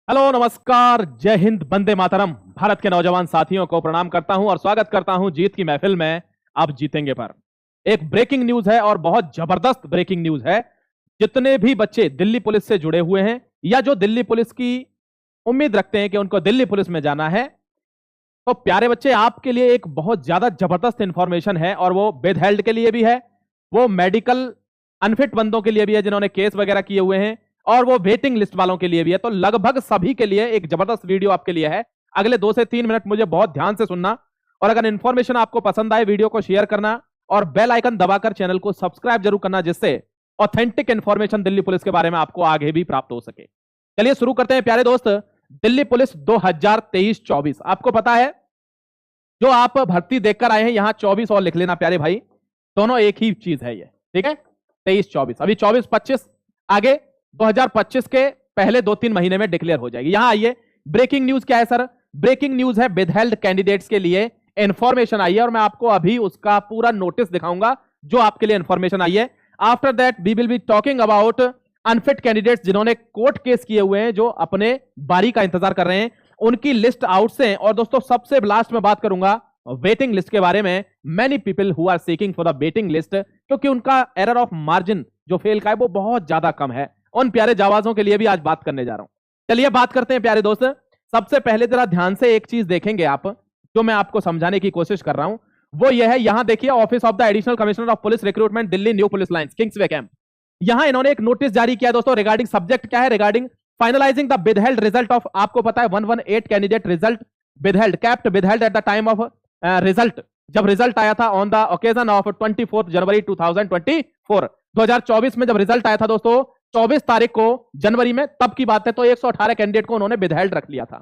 Hello, नमस्कार, जय हिंद, वंदे मातरम। भारत के नौजवान साथियों को प्रणाम करता हूं और स्वागत करता हूं जीत की महफिल में आप जीतेंगे पर। एक ब्रेकिंग न्यूज है और बहुत जबरदस्त ब्रेकिंग न्यूज है। जितने भी बच्चे दिल्ली पुलिस से जुड़े हुए हैं या जो दिल्ली पुलिस की उम्मीद रखते हैं कि उनको दिल्ली पुलिस में जाना है, तो प्यारे बच्चे, आपके लिए एक बहुत ज्यादा जबरदस्त इंफॉर्मेशन है और वो विदहेल्ड के लिए भी है, वो मेडिकल अनफिट बंदों के लिए भी है जिन्होंने केस वगैरह किए हुए हैं, और वो वेटिंग लिस्ट वालों के लिए भी है। तो लगभग सभी के लिए एक जबरदस्त वीडियो आपके लिए है। अगले 2 से 3 मिनट मुझे बहुत ध्यान से सुनना, और अगर इंफॉर्मेशन आपको पसंद आए वीडियो को शेयर करना और बेल आइकन दबाकर चैनल को सब्सक्राइब जरूर करना, जिससे ऑथेंटिक इंफॉर्मेशन दिल्ली पुलिस के बारे में आपको आगे भी प्राप्त हो सके। चलिए शुरू करते हैं प्यारे दोस्त। दिल्ली पुलिस 2023-24, आपको पता है जो आप भर्ती देखकर आए हैं, यहां 24 और लिख लेना प्यारे भाई, दोनों एक ही चीज है ये, ठीक है। 23-24, अभी 24-25 आगे 2025 के पहले 2-3 महीने में डिक्लेयर हो जाएगी। यहां आइए, ब्रेकिंग न्यूज क्या है सर? ब्रेकिंग न्यूज है विदहेल्ड कैंडिडेट्स के लिए इंफॉर्मेशन आई है, और मैं आपको अभी उसका पूरा नोटिस दिखाऊंगा जो आपके लिए इंफॉर्मेशन आई है। After that we will be talking about unfit candidates जिन्होंने कोर्ट केस किए हुए हैं, जो अपने बारी का इंतजार कर रहे हैं, उनकी लिस्ट आउट से। और दोस्तों सबसे लास्ट में बात करूंगा वेटिंग लिस्ट के बारे में। Many people who are seeking for the waiting list, क्योंकि उनका एरर ऑफ मार्जिन जो फेल का है वो बहुत ज्यादा कम है। उन प्यारे जावाजों के लिए भी आज बात करने जा रहा हूं। चलिए बात करते हैं प्यारे दोस्त। सबसे पहले जरा ध्यान से एक चीज देखेंगे आप, जो मैं आपको समझाने की कोशिश कर रहा हूं, वो यह है, यहां देखिए, office of the additional commissioner of police recruitment Delhi new police lines Kingsway camp. यहां इन्होंने एक नोटिस जारी किया दोस्तों रिगार्डिंग, सब्जेक्ट क्या है? Regarding finalizing the withheld result of, आपको पता है 118 candidate result withheld, kept withheld at the time of result, जब रिजल्ट आया था on the occasion of 24 January 2024। 2024 में जब रिजल्ट आया था दोस्तों, 24 तारीख को जनवरी में, तब की बात है, तो 118 कैंडिडेट को उन्होंने विदहेल्ड रख लिया था।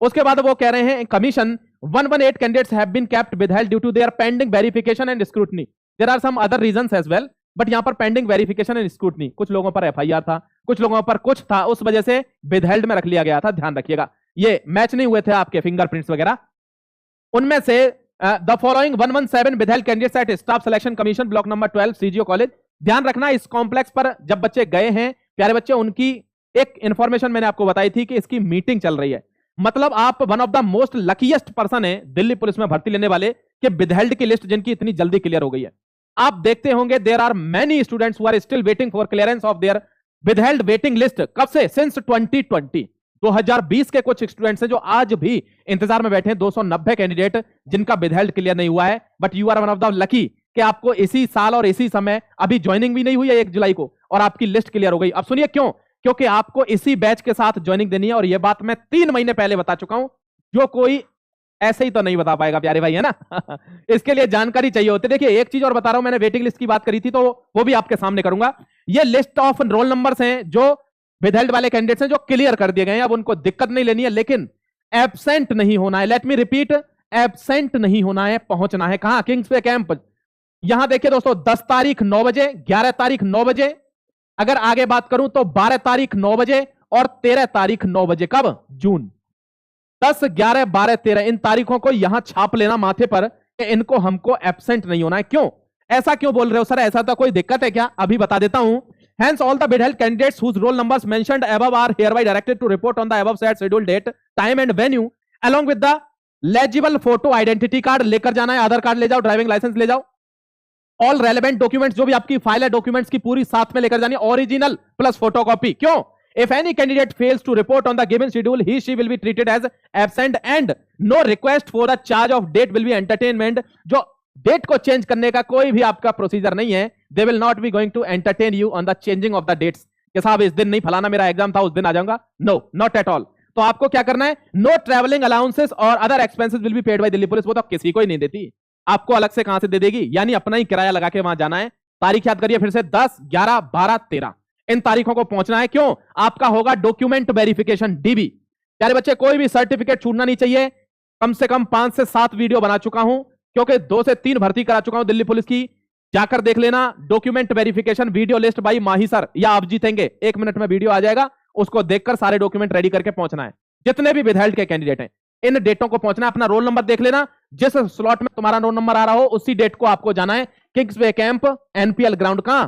उसके बाद वो कह रहे हैं commission 118 candidates have been kept withheld due to their pending verification and scrutiny. There are some other reasons as well, but यहां पर पेंडिंग वेरिफिकेशन एंड स्क्रूटनी, कुछ लोगों पर एफआईआर था, कुछ लोगों पर कुछ था, उस वजह से विदहेल्ड में रख लिया गया था। ध्यान रखिएगा, ये मैच नहीं हुए थे आपके फिंगरप्रिंट्स वगैरह। उनमें से the following 117 withheld candidates at staff selection commission block number 12 CGO college. ध्यान रखना, इस कॉम्प्लेक्स पर जब बच्चे गए हैं प्यारे बच्चे, उनकी एक इंफॉर्मेशन मैंने आपको बताई थी कि इसकी मीटिंग चल रही है। मतलब आप one of the most luckiest person है दिल्ली पुलिस में भर्ती लेने वाले, कि विदहेल्ड की लिस्ट जिनकी इतनी जल्दी क्लियर हो गई है। आप देखते होंगे there are many students who are still waiting for clearance of their withheld waiting list. कब से? सिंस 2020 के कुछ स्टूडेंट्स हैं जो आज भी इंतजार में बैठे हैं। 290 कैंडिडेट जिनका विदहेल्ड क्लियर नहीं हुआ है, but you are one of the lucky कि आपको इसी साल और इसी समय, अभी ज्वाइनिंग भी नहीं हुई है 1 जुलाई को, और आपकी लिस्ट क्लियर हो गई। अब सुनिए क्यों, क्योंकि आपको इसी बैच के साथ ज्वाइनिंग देनी है, और यह बात मैं 3 महीने पहले बता चुका हूं, जो कोई ऐसे ही तो नहीं बता पाएगा प्यारे भाई, है ना। इसके लिए जानकारी चाहिए होती है। देखिए एक चीज और बता रहा हूं, मैंने वेटिंग लिस्ट की बात करी थी, तो वो भी आपके सामने करूंगा। ये लिस्ट ऑफ रोल नंबर्स हैं जो विदहेल्ड वाले कैंडिडेट्स हैं जो क्लियर कर दिए गए हैं। अब उनको दिक्कत नहीं लेनी है, लेकिन एब्सेंट नहीं होना है। लेट मी रिपीट, एब्सेंट नहीं होना है, पहुंचना है। कहां? Kingsway camp. यहां देखिए दोस्तों, 10 तारीख 9 बजे, 11 तारीख 9 बजे, अगर आगे बात करूं तो 12 तारीख 9 बजे और 13 तारीख 9 बजे। कब? जून। 10, 11, 12, 13 इन तारीखों को यहां छाप लेना माथे पर कि इनको, हमको एब्सेंट नहीं होना है। क्यों ऐसा क्यों बोल रहे हो सर? ऐसा तो कोई दिक्कत है क्या? अभी बता देता हूं। Hence, all the withheld candidates whose roll numbers mentioned above are hereby directed to report on the above said scheduled date, time and venue, along with the legible photo identity card लेकर जाना है, आधार card ले जाओ, driving licence ले जाओ, all relevant documents, जो भी आपकी फाइल है डॉक्यूमेंट्स की पूरी साथ में लेकर जानी, ओरिजिनल प्लस फोटोकॉपी। क्यों? If any candidate fails to report on the given schedule, he she will be treated as absent and no request for the charge of date will be entertainment। जो date को change करने का कोई भी आपका procedure नहीं है। They will not be going to entertain you on the changing of the dates, कि साहब इस दिन नहीं, फलाना मेरा एग्जाम था उस दिन आ जाऊंगा। No, not at all. तो आपको क्या करना है? नो ट्रैवलिंग अलाउंसेस और other expenses will be paid by Delhi police. वो तो किसी को ही नहीं देती, आपको अलग से कहां से दे देगी? यानी अपना ही किराया लगा के वहां जाना है। तारीख याद करिए फिर से, 10, 11, 12, 13 इन तारीखों को पहुंचना है। क्यों? आपका होगा डॉक्यूमेंट वेरिफिकेशन, डीबी। प्यारे बच्चे, कोई भी सर्टिफिकेट छूटना नहीं चाहिए। कम से कम 5 से 7 वीडियो बना चुका हूं, क्योंकि 2 से 3 भर्ती करा चुका हूं दिल्ली पुलिस की। जाकर देख लेना, document verification video list by Mahi sir, या आप जीतेंगे, 1 मिनट में वीडियो आ जाएगा, उसको देखकर सारे डॉक्यूमेंट रेडी करके पहुंचना है। जितने भी विदहेल्ड के कैंडिडेट हैं, इन डेटों को पहुंचना है। अपना रोल नंबर देख लेना, जिस स्लॉट में तुम्हारा रोल नंबर आ रहा हो उसी डेट को आपको जाना है। किंग्सवे कैंप, एनपीएल ग्राउंड, कहां?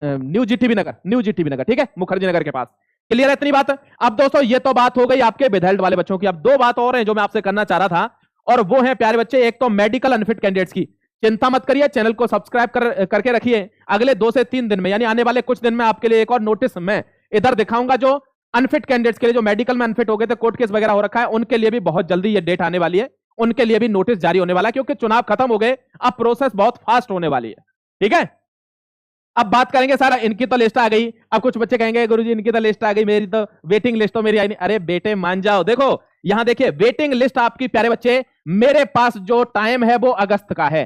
न्यू जीटीबी नगर, ठीक है, मुखर्जी नगर के पास। क्लियर है इतनी बात? अब दोस्तों ये तो बात हो गई आपके विदहेल्थ वाले बच्चों की। अब दो बात और है जो मैं आपसे करना चाह रहा था, और वो है प्यारे बच्चे, एक तो मेडिकल अनफिट कैंडिडेट्स की। चिंता मत करिए, चैनल को सब्सक्राइब करके रखिए। अगले 2 से 3 दिन में, यानी आने वाले कुछ दिन में, आपके लिए एक और नोटिस मैं इधर दिखाऊंगा जो अनफिट कैंडिडेट्स के लिए, जो मेडिकल में अनफिट हो गए थे, कोर्ट केस वगैरह हो रखा है, उनके लिए भी बहुत जल्दी ये डेट आने वाली है। उनके लिए भी नोटिस जारी होने वाला है, क्योंकि चुनाव खत्म हो गए, अब प्रोसेस बहुत फास्ट होने वाली है। ठीक है, अब बात करेंगे सारा। इनकी तो लिस्ट आ गई। अब कुछ बच्चे कहेंगे गुरुजी इनकी तो लिस्ट आ गई, मेरी तो वेटिंग लिस्ट तो मेरी आई नहीं। अरे बेटे मान जाओ, देखो यहां देखिए वेटिंग लिस्ट आपकी प्यारे बच्चे, मेरे पास जो टाइम है वो अगस्त का है।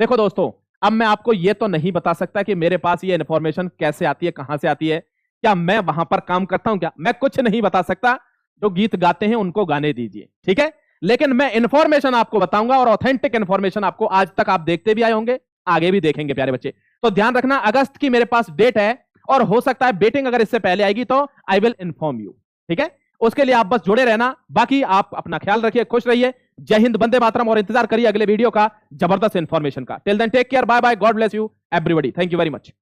देखो दोस्तों, अब मैं आपको ये तो नहीं बता सकता कि मेरे पास ये इंफॉर्मेशन कैसे आती है, कहां से आती है, क्या मैं वहां पर काम करता हूं, क्या मैं कुछ नहीं बता सकता। जो गीत गाते हैं उनको गाने दीजिए, ठीक है। लेकिन मैं इंफॉर्मेशन आपको बताऊंगा, और ऑथेंटिक इंफॉर्मेशन आपको आज तक आप देखते भी आए होंगे, आगे भी देखेंगे प्यारे बच्चे। तो ध्यान रखना, अगस्त की मेरे पास डेट है, और हो सकता है बेटिंग अगर इससे पहले आएगी तो आई विल इन्फॉर्म यू। ठीक है, उसके लिए आप बस जुड़े रहना। बाकी आप अपना ख्याल रखिए, खुश रहिए। जय हिंद, वंदे मातरम, और इंतजार करिए अगले वीडियो का, जबरदस्त इंफॉर्मेशन का। Till then take care, bye bye, God bless you everybody, thank you very much.